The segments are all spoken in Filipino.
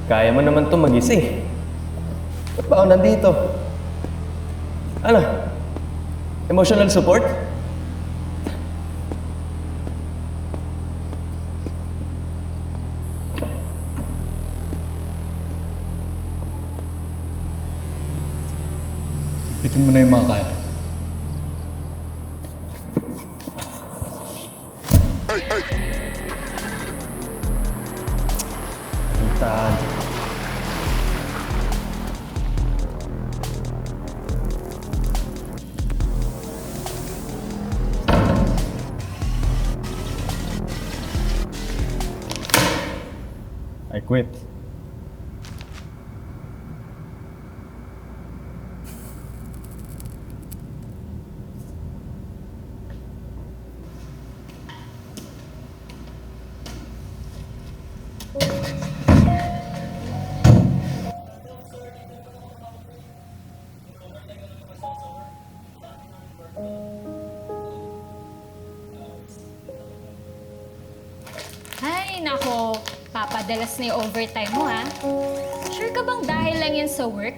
Kaya mo naman to magising. Ba't ba ako nandito? Ano? Emotional support? Bitin mo na yung mga kaya. Puntahan. I quit. Ay, nako. Papadalas na yung overtime mo, ha? Sure ka bang dahil lang yan sa work?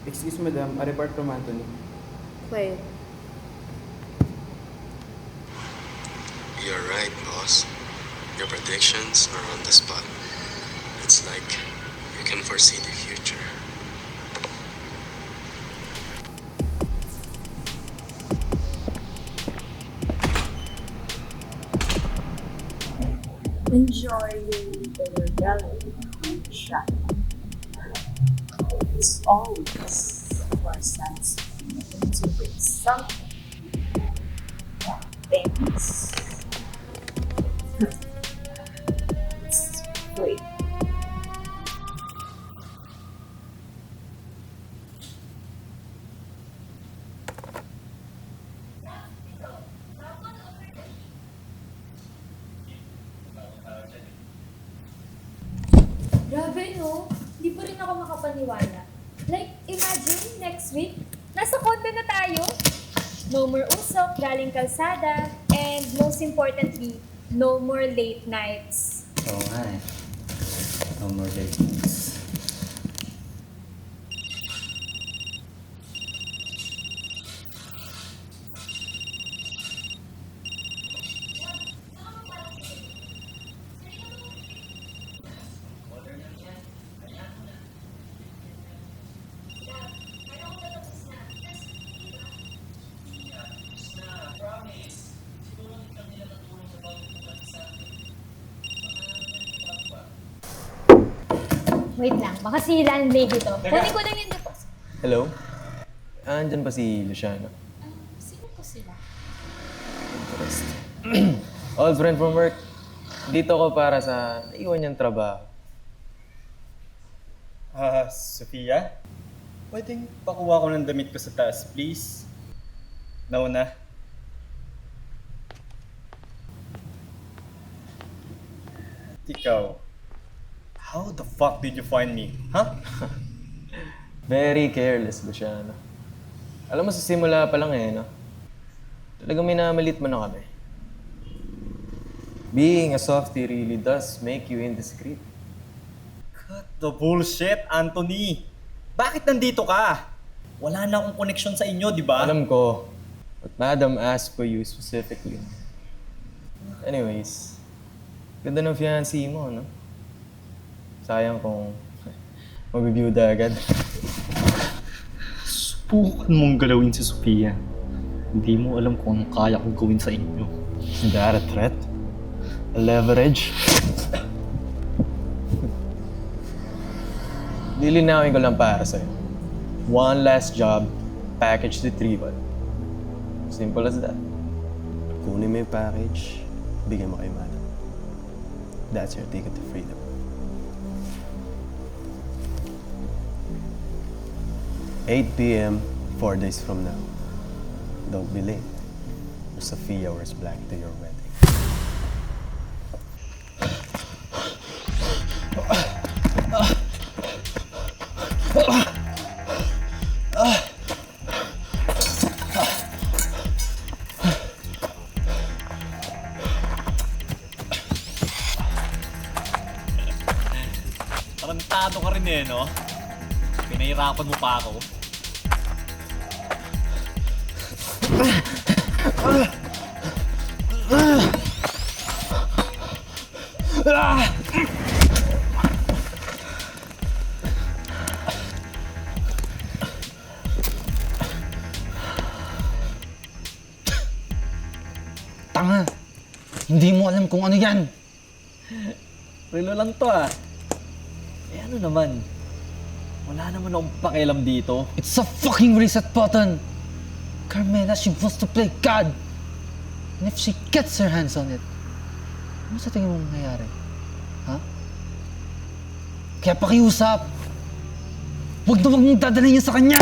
Excuse madam, a report from Anthony. Quiet. You're right, boss. Your predictions are on the spot. It's like you can foresee the future. Enjoy the rebellion, shot. It's always more sense to bring something. Things. It's free. Grabe, no? Hindi pa rin ako makapaniwala. Like, imagine, next week, nasa condo na tayo. No more usok, galing kalsada, and most importantly, no more late nights. Oo nga eh. No more late nights. Wait lang, baka si landlady to. Kunin ko lang yung deposit. Hello? Andyan pa si Luciano. Sino po sila? Old friend from work. Dito ko para sa naiwan niyang trabaho. Sofia? Pwedeng pakuha ko ng damit ko sa taas, please? Nauna. Ikaw, how the fuck did you find me? Huh? Very careless, Luciano. Alam mo, sa simula pa lang eh, no? Talagang minamalit mo na kami. Being a softie really does make you indiscreet. Cut the bullshit, Anthony! Bakit nandito ka? Wala na akong connection sa inyo, di ba? Alam ko, but Madam asked for you specifically. Anyways, ganda ng fiancé mo, no? Sayang kung mabibiyuda agad. Subukan mong galawin si Sofia. Hindi mo alam kung anong kaya kong gawin sa inyo. Is that a threat? A leverage? Lilinawin ko lang para sa'yo. One last job, package retrieval. Simple as that. Kunin mo yung package, bigyan mo kay madam. That's your ticket to freedom. 8 p.m., 4 days from now. Don't be late. Sophia wears black to your wedding. Tarantado ka rin eh, no? Pinahirapan mo pa ako. Tanga! Hindi mo alam kung ano yan! Relo lang to ah. Eh ano naman? Wala naman akong pakialam dito. It's a fucking reset button! Carmela, she wants to play God! And if she gets her hands on it, ano sa tingin mo mangyayari? Ha? Kaya pakiusap! Huwag na huwag mong dadalhin niya sa kanya!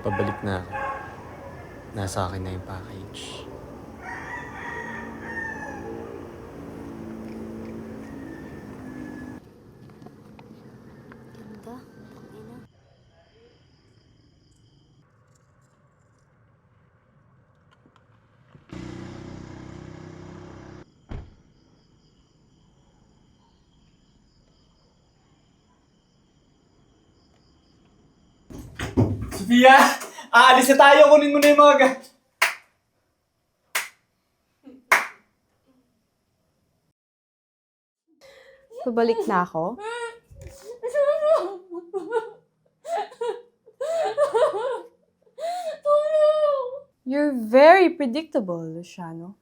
Pabalik na ako. Nasa akin na yung package. Sophia! Aalis na tayo! Kunin mo na yung mga Pabalik na ako? You're very predictable, Luciano.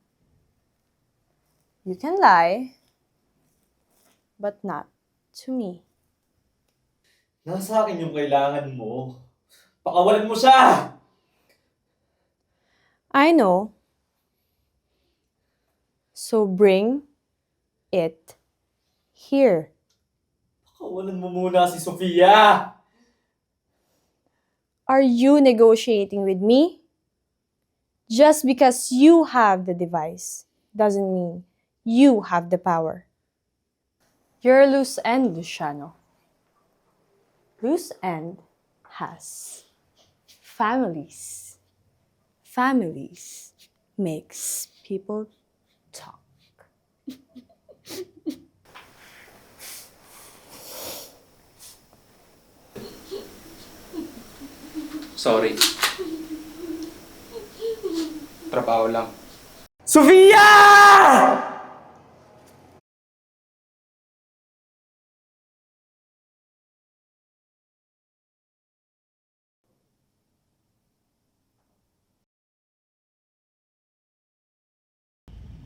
You can lie, but not to me. Nasa akin yung kailangan mo. Pakawalan mo siya! I know. So bring it here. Pakawalan mo muna si Sophia! Are you negotiating with me? Just because you have the device doesn't mean you have the power. You're a loose end, Luciano. Loose end has families. Families makes people talk. Sorry. Trabaho lang. Sophia!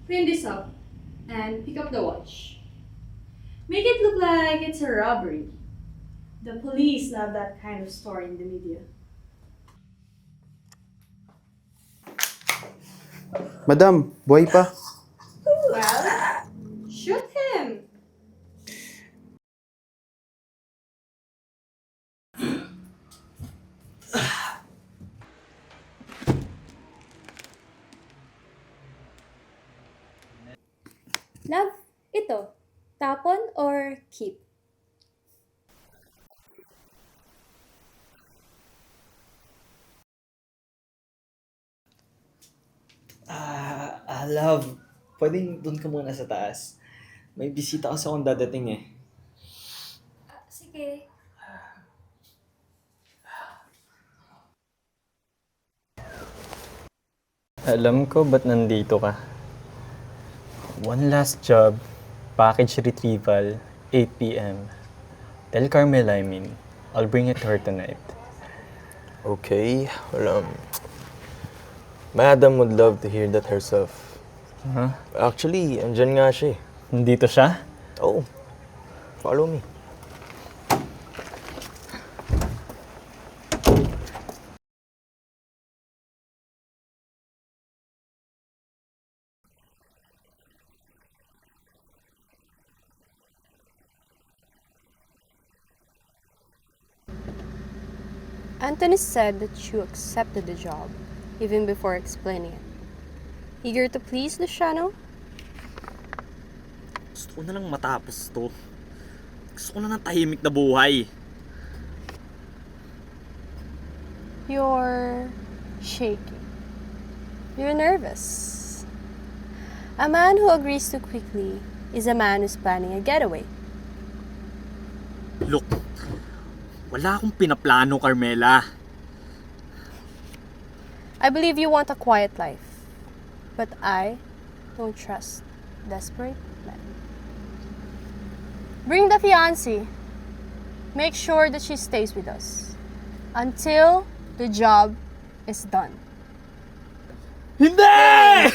Clean this up and pick up the watch. Make it look like it's a robbery. The police love that kind of story in the media. Madam, buhay pa. Well, shoot him! Love, ito. Tapon or keep? Love. Pwedeng doon ka muna sa taas. May bisita kasi akong dadating eh. Sige. Alam ko ba't nandito ka. One last job, package retrieval, 8 p.m. Tell Carmela, I'll bring it to her tonight. Okay, well, Madam would love to hear that herself. Huh? Actually, andyan nga siya eh. Nandito siya? Oh, follow me. Anthony said that you accepted the job, even before explaining it. Eager to please Luciano? Gusto ko na lang matapos to. Gusto ko na ng tahimik na buhay. You're shaking. You're nervous. A man who agrees too quickly is a man who's planning a getaway. Look, wala akong pinaplano, Carmela. I believe you want a quiet life, but I don't trust desperate men. Bring the fiancée. Make sure that she stays with us until the job is done. Hindi!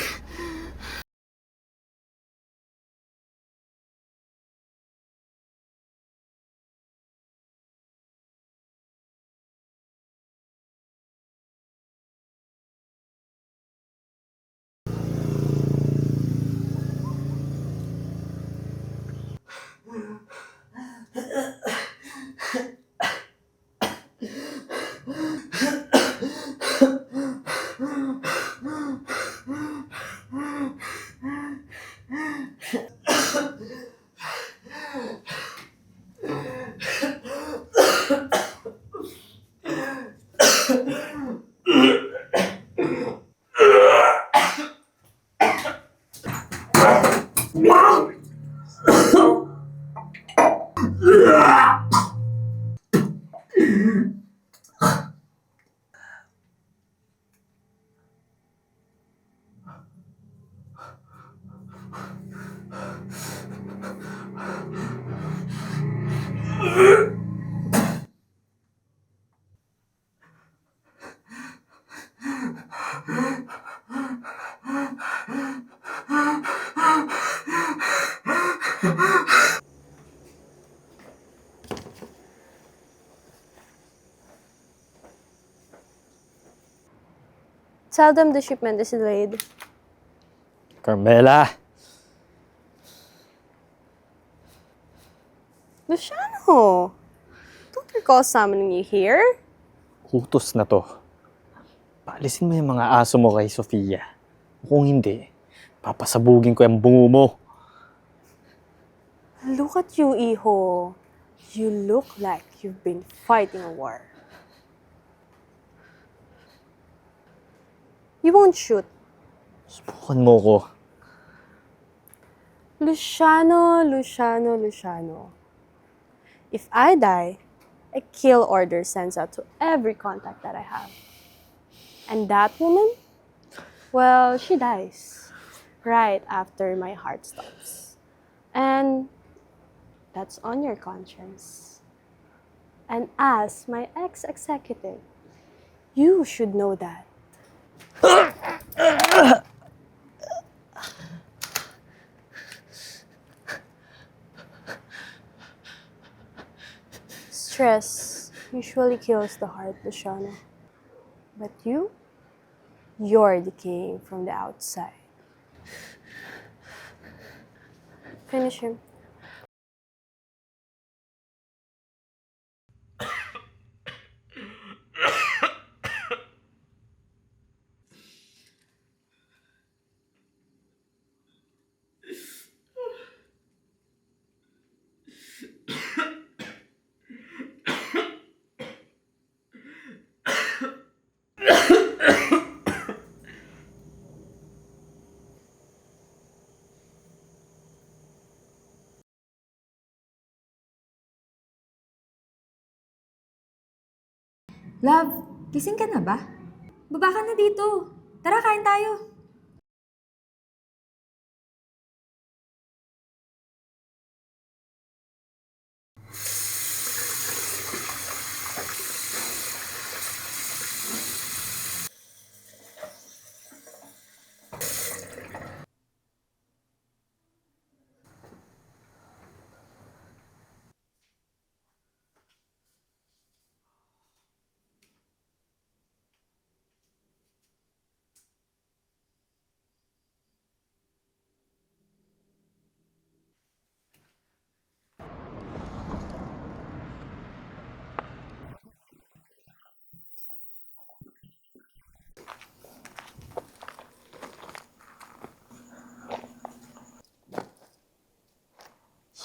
Tell them the shipment is delayed. Carmela! Luciano! Don't recall summoning you here? Utos na to. Paalisin mo yung mga aso mo kay Sofia. Kung hindi, papasabugin ko yung bungo mo. Look at you, Iho. You look like you've been fighting a war. You won't shoot. Subukan mo ko. Luciano, Luciano, Luciano. If I die, a kill order sends out to every contact that I have. And that woman? Well, she dies right after my heart stops. And that's on your conscience. And as my ex-executive, you should know that. Stress usually kills the heart, Luciano. But you're decaying from the outside. Finish him. Love, gising ka na ba? Baba ka na dito. Tara, kain tayo.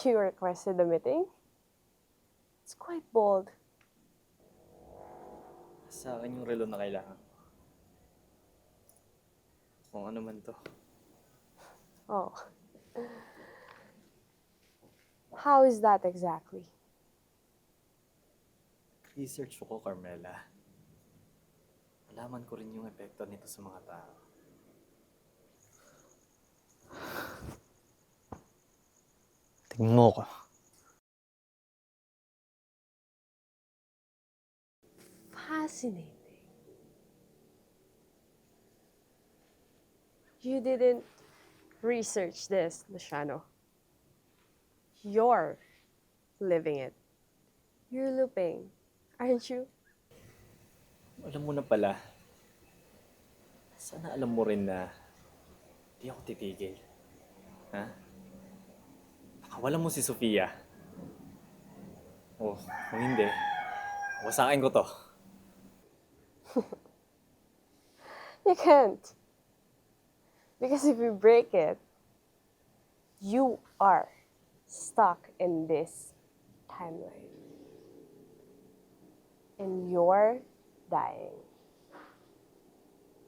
You requested a meeting? It's quite bold. Sa akin yung relo na kailangan ko. Kung ano man to. Oh. How is that exactly? Research ko, Carmela. Malaman ko rin yung epekto nito sa mga tao. Tingnan mo ko. Fascinating. You didn't research this, Luciano. You're living it. You're looping, aren't you? Alam mo na pala. Sana alam mo rin na di ako titigil. Ha? Pakawalan mo si Sofia. O, kung hindi, wasakin ko to. You can't. Because if you break it, you are stuck in this timeline. And you're dying.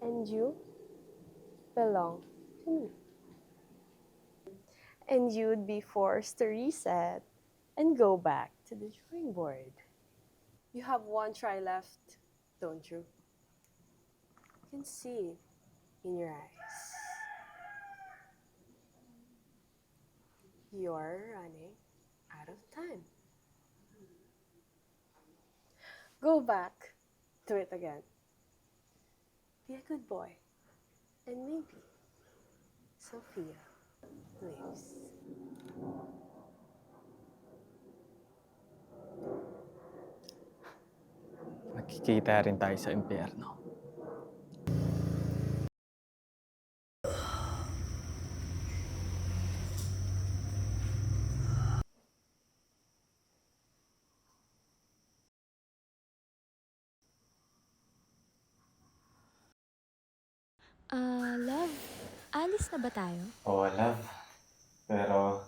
And you belong to me. And you'd be forced to reset and go back to the drawing board. You have one try left, don't you? You can see it in your eyes. You're running out of time. Go back, do it again. Be a good boy. And maybe Sophia lives. Magkikita rin tayo sa impyerno. Love, alis na ba tayo? Oo, love. Pero,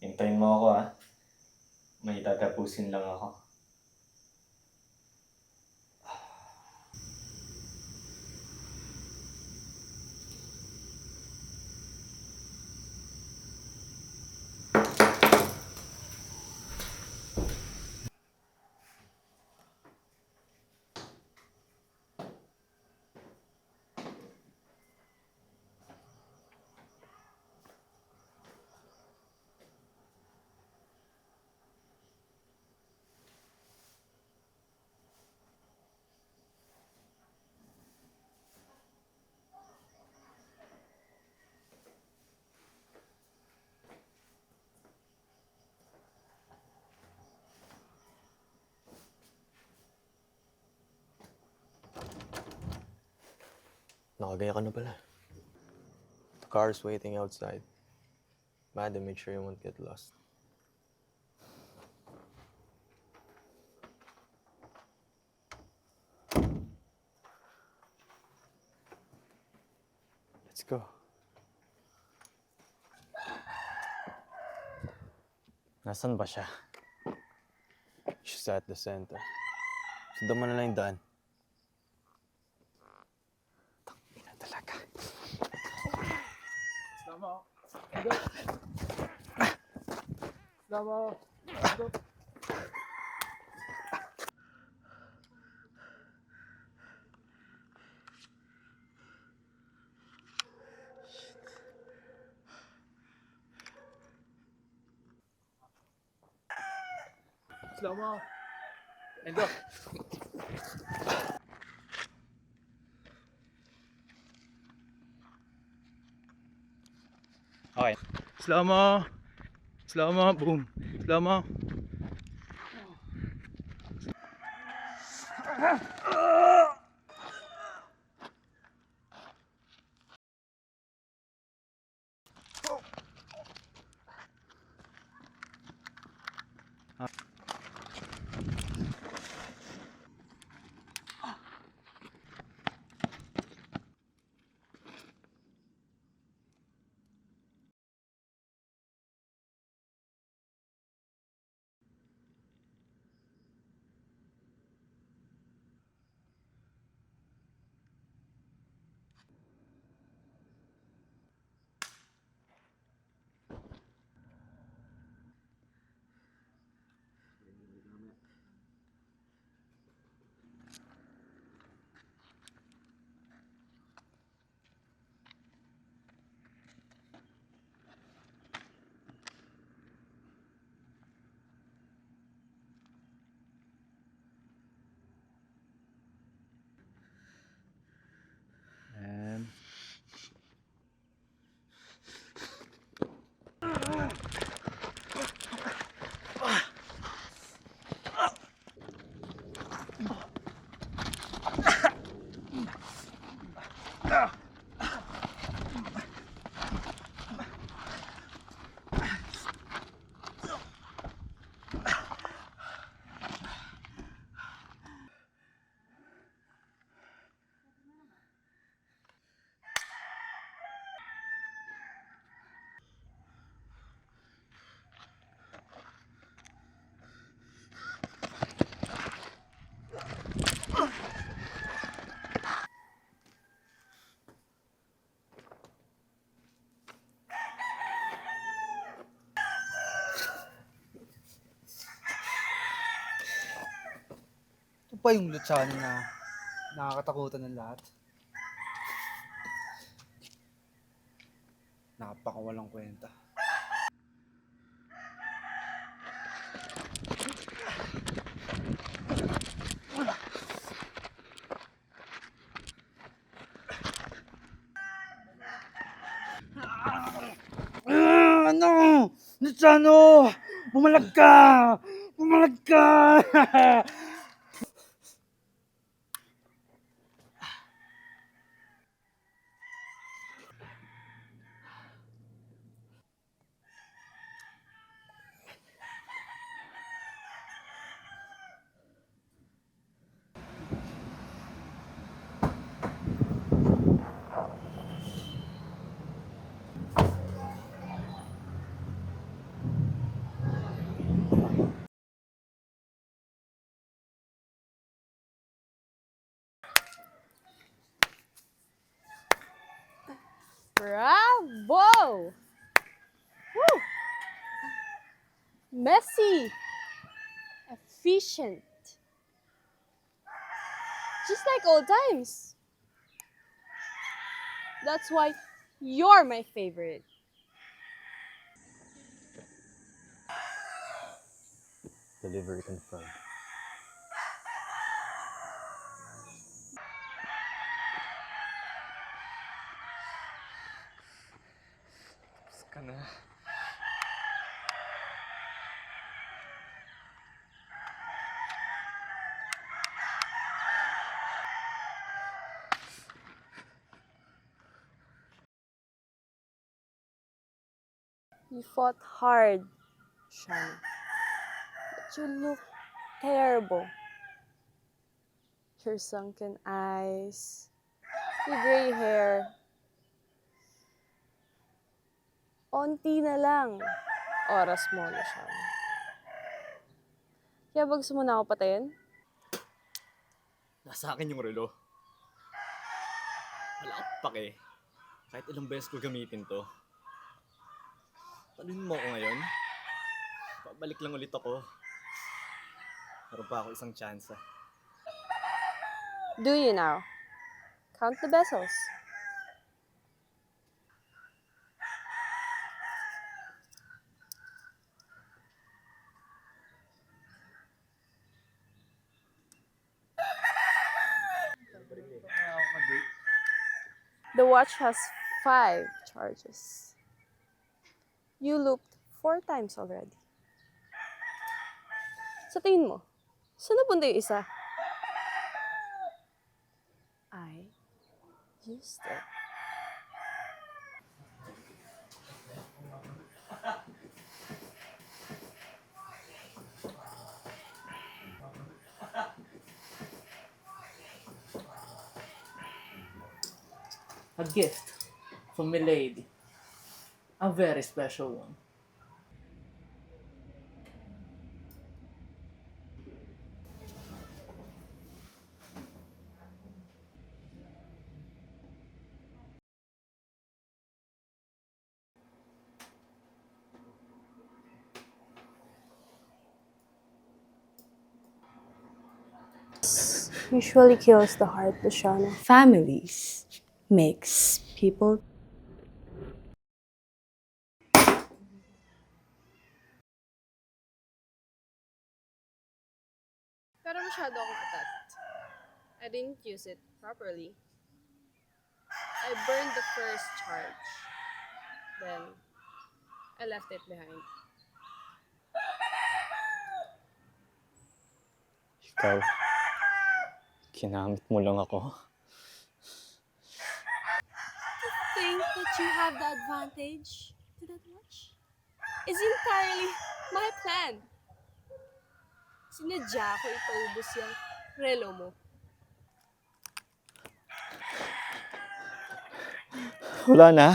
hintayin mo ako ah. May tatapusin lang ako. Nakagaya ka na pala. The car's waiting outside. Madam, make sure you won't get lost. Let's go. Nasaan ba siya? She's at the center. Sundan mo na lang yung daan. Ina talaga. Slow mo. And go. Okay. Slow mo. Slow mo. Boom. Slow mo. And Ito pa yung Luciano na nakakatakutan ng lahat. Napakawalang kwenta. Ano? Luciano! Bumalag ka! Bumalag ka! Bravo! Woo! Messy. Efficient. Just like old times. That's why you're my favorite. Delivery confirmed. tapos ka na. You fought hard, Shani. But you look terrible. Your sunken eyes, your gray hair. Onti na lang. Oras mo na siya. Kaya ba gusto mo na ako patayin? Nasa akin yung relo. Wala akong pake. Kahit ilang beses ko gamitin to. Talunin mo ako ngayon. Babalik lang ulit ako. Meron pa ako isang chance. Do you now? Count the pesos. The watch has 5 charges. You looped 4 times already. Sa tingin mo, saan napunta yung isa? I used it. A gift from my lady. A very special one. Usually kills the heart, Luciano. Families makes people. Pero masyado akong atat. I didn't use it properly. I burned the first charge. Then, I left it behind. Ikaw, ginamit mo lang ako. Think that you have the advantage to that watch is entirely my plan. Sinadya ko ipaubos yung relo mo. Wala na.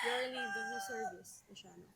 You're relieved of your service, Luciano.